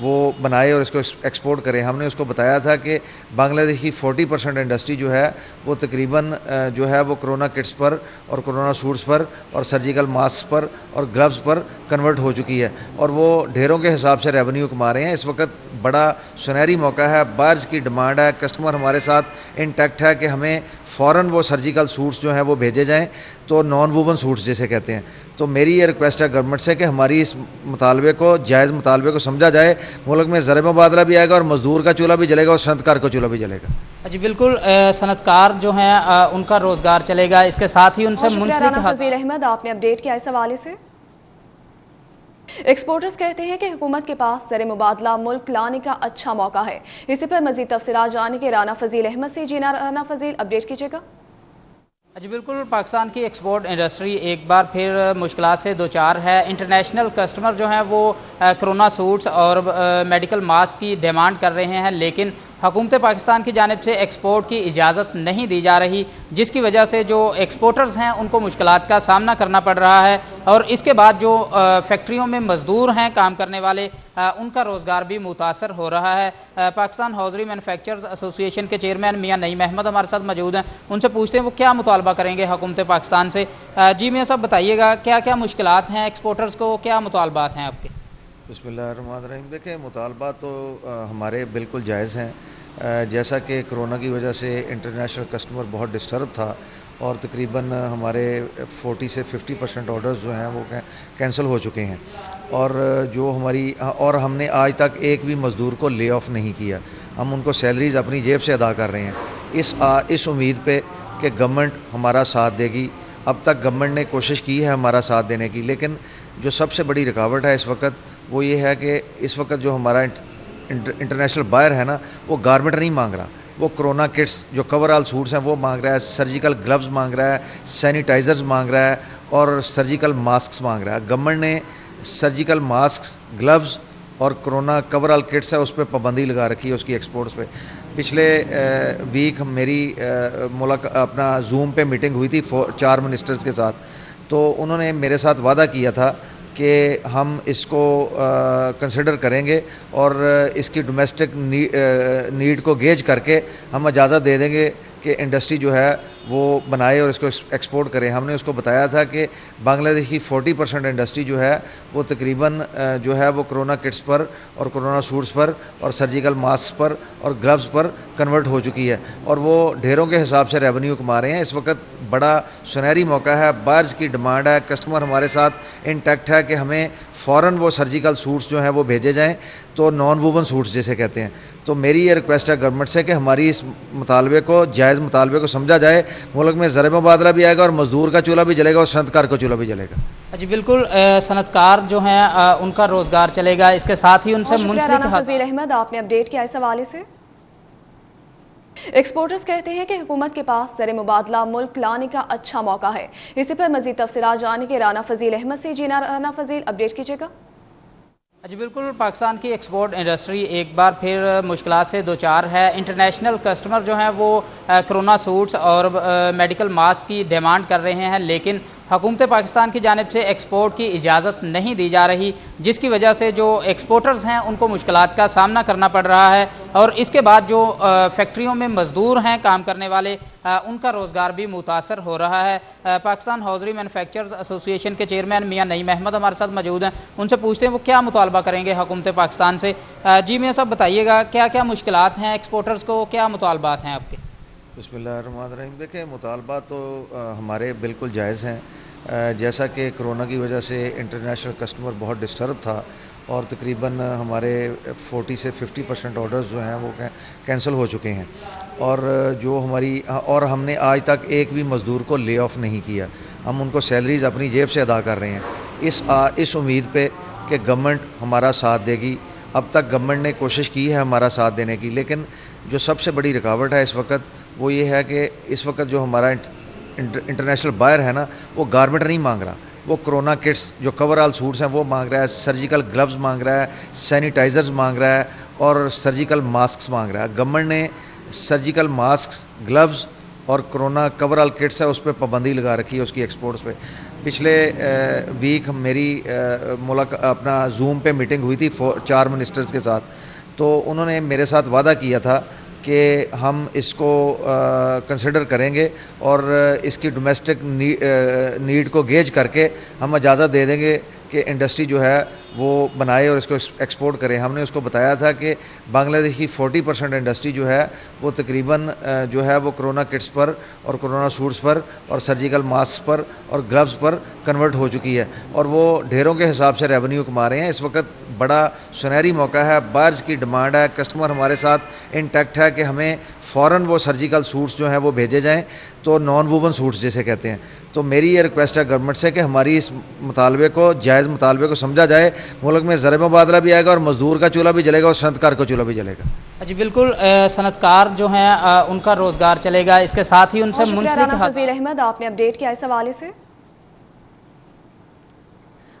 وہ بنائے اور اس کو ایکسپورٹ کریں. ہم نے اس کو بتایا تھا کہ بنگلہ دیش کی 40% انڈسٹری جو ہے وہ تقریباً جو ہے وہ کرونا کٹس پر اور کرونا سوٹس پر اور سرجیکل ماسک پر اور گلوز پر کنورٹ ہو چکی ہے اور وہ ڈھیروں کے حساب سے ریونیو کما رہے ہیں. اس وقت بڑا سنہری موقع ہے, بائرز کی ڈیمانڈ ہے, کسٹمر ہمارے ساتھ انٹیکٹ ہے کہ ہمیں فوراً وہ سرجیکل سوٹس جو ہیں وہ بھیجے جائیں, تو نان ووون سوٹس جیسے کہتے ہیں. تو میری یہ ریکویسٹ ہے گورنمنٹ سے کہ ہماری اس مطالبے کو, جائز مطالبے کو سمجھا جائے. ملک میں زر مبادلہ بھی آئے گا اور مزدور کا چولہا بھی جلے گا اور صنعت کار کا چولہا بھی جلے گا. جی بالکل, صنعت کار جو ہیں ان کا روزگار چلے گا. اس کے ساتھ ہی ان سے منسلک فضیل احمد, آپ نے اپڈیٹ کیا اس حوالے سے. ایکسپورٹرز کہتے ہیں کہ حکومت کے پاس زر مبادلہ ملک لانے کا اچھا موقع ہے. اسی پر مزید تفصیلات جاننے کے رانا فضیل احمد سے. جی رانا فضیل, اپڈیٹ کیجیے گا. جی بالکل, پاکستان کی ایکسپورٹ انڈسٹری ایک بار پھر مشکلات سے دوچار ہے. انٹرنیشنل کسٹمر جو ہیں وہ کرونا سوٹس اور میڈیکل ماسک کی ڈیمانڈ کر رہے ہیں, لیکن حکومت پاکستان کی جانب سے ایکسپورٹ کی اجازت نہیں دی جا رہی, جس کی وجہ سے جو ایکسپورٹرز ہیں ان کو مشکلات کا سامنا کرنا پڑ رہا ہے. اور اس کے بعد جو فیکٹریوں میں مزدور ہیں کام کرنے والے, ان کا روزگار بھی متاثر ہو رہا ہے. پاکستان ہاؤزری مینوفیکچررز ایسوسی ایشن کے چیئرمین میاں نعیم احمد ہمارے ساتھ موجود ہیں. ان سے پوچھتے ہیں وہ کیا مطالبہ کریں گے حکومت پاکستان سے. جی میاں صاحب, بتائیے گا کیا کیا مشکلات ہیں ایکسپورٹرز کو, کیا مطالبات ہیں آپ کے. بسم اللہ الرحمن الرحیم. دیکھیں, مطالبات تو ہمارے بالکل جائز ہیں. جیسا کہ کرونا کی وجہ سے انٹرنیشنل کسٹمر بہت ڈسٹرب تھا اور تقریباً ہمارے 40 سے 50% آرڈرز جو ہیں وہ کینسل ہو چکے ہیں, اور جو اور ہم نے آج تک ایک بھی مزدور کو لے آف نہیں کیا. ہم ان کو سیلریز اپنی جیب سے ادا کر رہے ہیں اس امید پہ کہ گورنمنٹ ہمارا ساتھ دے گی. اب تک گورنمنٹ نے کوشش کی ہے ہمارا ساتھ دینے کی, لیکن جو سب سے بڑی رکاوٹ ہے اس وقت وہ یہ ہے کہ اس وقت جو ہمارا انٹرنیشنل بائر ہے نا, وہ گارمنٹ نہیں مانگ رہا, وہ کرونا کٹس جو کور آل سوٹس ہیں وہ مانگ رہا ہے, سرجیکل گلوز مانگ رہا ہے, سینیٹائزرز مانگ رہا ہے اور سرجیکل ماسکس مانگ رہا ہے. گورنمنٹ نے سرجیکل ماسکس, گلوز اور کرونا کور آل کٹس ہے اس پہ پابندی لگا رکھی ہے اس کی ایکسپورٹس پہ. پچھلے ویک میری اپنا زوم پہ میٹنگ ہوئی تھی 4 منسٹرز کے ساتھ, تو انہوں نے میرے ساتھ وعدہ کیا تھا کہ ہم اس کو کنسیڈر کریں گے اور اس کی ڈومیسٹک نیڈ کو گیج کر کے ہم اجازت دے دیں گے کہ انڈسٹری جو ہے وہ بنائے اور اس کو ایکسپورٹ کریں. ہم نے اس کو بتایا تھا کہ بنگلہ دیش کی 40% انڈسٹری جو ہے وہ تقریباً جو ہے وہ کرونا کٹس پر اور کرونا سوٹس پر اور سرجیکل ماسک پر اور گلوز پر کنورٹ ہو چکی ہے اور وہ ڈھیروں کے حساب سے ریونیو کما رہے ہیں. اس وقت بڑا سنہری موقع ہے, بائرز کی ڈیمانڈ ہے, کسٹمر ہمارے ساتھ انٹیکٹ ہے کہ ہمیں فوراً وہ سرجیکل سوٹس جو ہیں وہ بھیجے جائیں, تو نان ووون سوٹس جیسے کہتے ہیں. تو میری یہ ریکویسٹ ہے گورنمنٹ سے کہ ہماری اس مطالبے کو, جائز مطالبے کو سمجھا جائے. ملک میں زر مبادلہ بھی آئے گا اور مزدور کا چولہا بھی جلے گا اور صنعت کار کا چولہا بھی جلے گا. جی بالکل, صنعت کار جو ہیں ان کا روزگار چلے گا. اس کے ساتھ ہی ان سے منسلک فضیل احمد, آپ نے اپڈیٹ کیا اس حوالے سے. ایکسپورٹرز کہتے ہیں کہ حکومت کے پاس زر مبادلہ ملک لانے کا اچھا موقع ہے. اسی پر مزید تفصیلات جاننے کے رانا فضیل احمد سے. جی رانا فضیل, اپڈیٹ کیجیے گا. جی بالکل, پاکستان کی ایکسپورٹ انڈسٹری ایک بار پھر مشکلات سے دوچار ہے. انٹرنیشنل کسٹمر جو ہیں وہ کرونا سوٹس اور میڈیکل ماسک کی ڈیمانڈ کر رہے ہیں, لیکن حکومت پاکستان کی جانب سے ایکسپورٹ کی اجازت نہیں دی جا رہی, جس کی وجہ سے جو ایکسپورٹرز ہیں ان کو مشکلات کا سامنا کرنا پڑ رہا ہے. اور اس کے بعد جو فیکٹریوں میں مزدور ہیں کام کرنے والے, ان کا روزگار بھی متاثر ہو رہا ہے. پاکستان ہاؤزری مینوفیکچررز ایسوسی ایشن کے چیئرمین میاں نعیم احمد ہمارے ساتھ موجود ہیں. ان سے پوچھتے ہیں وہ کیا مطالبہ کریں گے حکومت پاکستان سے. جی میاں صاحب, بتائیے گا کیا کیا مشکلات ہیں ایکسپورٹرز کو, کیا مطالبات ہیں آپ کے. بسم اللہ الرحمن الرحیم. دیکھیں, مطالبات تو ہمارے بالکل جائز ہیں. جیسا کہ کرونا کی وجہ سے انٹرنیشنل کسٹمر بہت ڈسٹرب تھا اور تقریباً ہمارے 40 سے 50% آرڈرز جو ہیں وہ کینسل ہو چکے ہیں, اور اور ہم نے آج تک ایک بھی مزدور کو لے آف نہیں کیا. ہم ان کو سیلریز اپنی جیب سے ادا کر رہے ہیں اس امید پہ کہ گورنمنٹ ہمارا ساتھ دے گی. اب تک گورنمنٹ نے کوشش کی ہے ہمارا ساتھ دینے کی, لیکن جو سب سے بڑی رکاوٹ ہے اس وقت وہ یہ ہے کہ اس وقت جو ہمارا انٹرنیشنل بائر ہے نا, وہ گارمنٹ نہیں مانگ رہا, وہ کرونا کٹس جو کور آل سوٹس ہیں وہ مانگ رہا ہے, سرجیکل گلوز مانگ رہا ہے, سینیٹائزرز مانگ رہا ہے اور سرجیکل ماسکس مانگ رہا ہے. گورنمنٹ نے سرجیکل ماسکس, گلوز اور کرونا کور آل کٹس ہے اس پہ پابندی لگا رکھی ہے اس کی ایکسپورٹس پہ. پچھلے ویک میری اپنا زوم پہ میٹنگ ہوئی تھی 4 منسٹرز کے ساتھ, تو انہوں نے میرے ساتھ وعدہ کیا تھا کہ ہم اس کو کنسیڈر کریں گے اور اس کی ڈومیسٹک نیڈ کو گیج کر کے ہم اجازت دے دیں گے کہ انڈسٹری جو ہے وہ بنائے اور اس کو ایکسپورٹ کرے. ہم نے اس کو بتایا تھا کہ بنگلہ دیش کی 40% انڈسٹری جو ہے وہ تقریباً جو ہے وہ کرونا کٹس پر اور کرونا سوٹس پر اور سرجیکل ماسک پر اور گلوز پر کنورٹ ہو چکی ہے, اور وہ ڈھیروں کے حساب سے ریونیو کما رہے ہیں. اس وقت بڑا سنہری موقع ہے, بائرز کی ڈیمانڈ ہے, کسٹمر ہمارے ساتھ انٹیکٹ ہے کہ ہمیں فوراً وہ سرجیکل سوٹس جو ہیں وہ بھیجے جائیں, تو نان ووون سوٹس جیسے کہتے ہیں. تو میری یہ ریکویسٹ ہے گورنمنٹ سے کہ ہماری اس مطالبے کو, جائز مطالبے کو سمجھا جائے. ملک میں زر مبادلہ بھی آئے گا اور مزدور کا چولہا بھی جلے گا اور صنعت کار کا چولہا بھی جلے گا. جی بالکل, صنعت کار جو ہیں ان کا روزگار چلے گا. اس کے ساتھ ہی ان سے شکریہ منسلک رانا فضیل احمد, آپ نے اپڈیٹ کیا اس حوالے سے.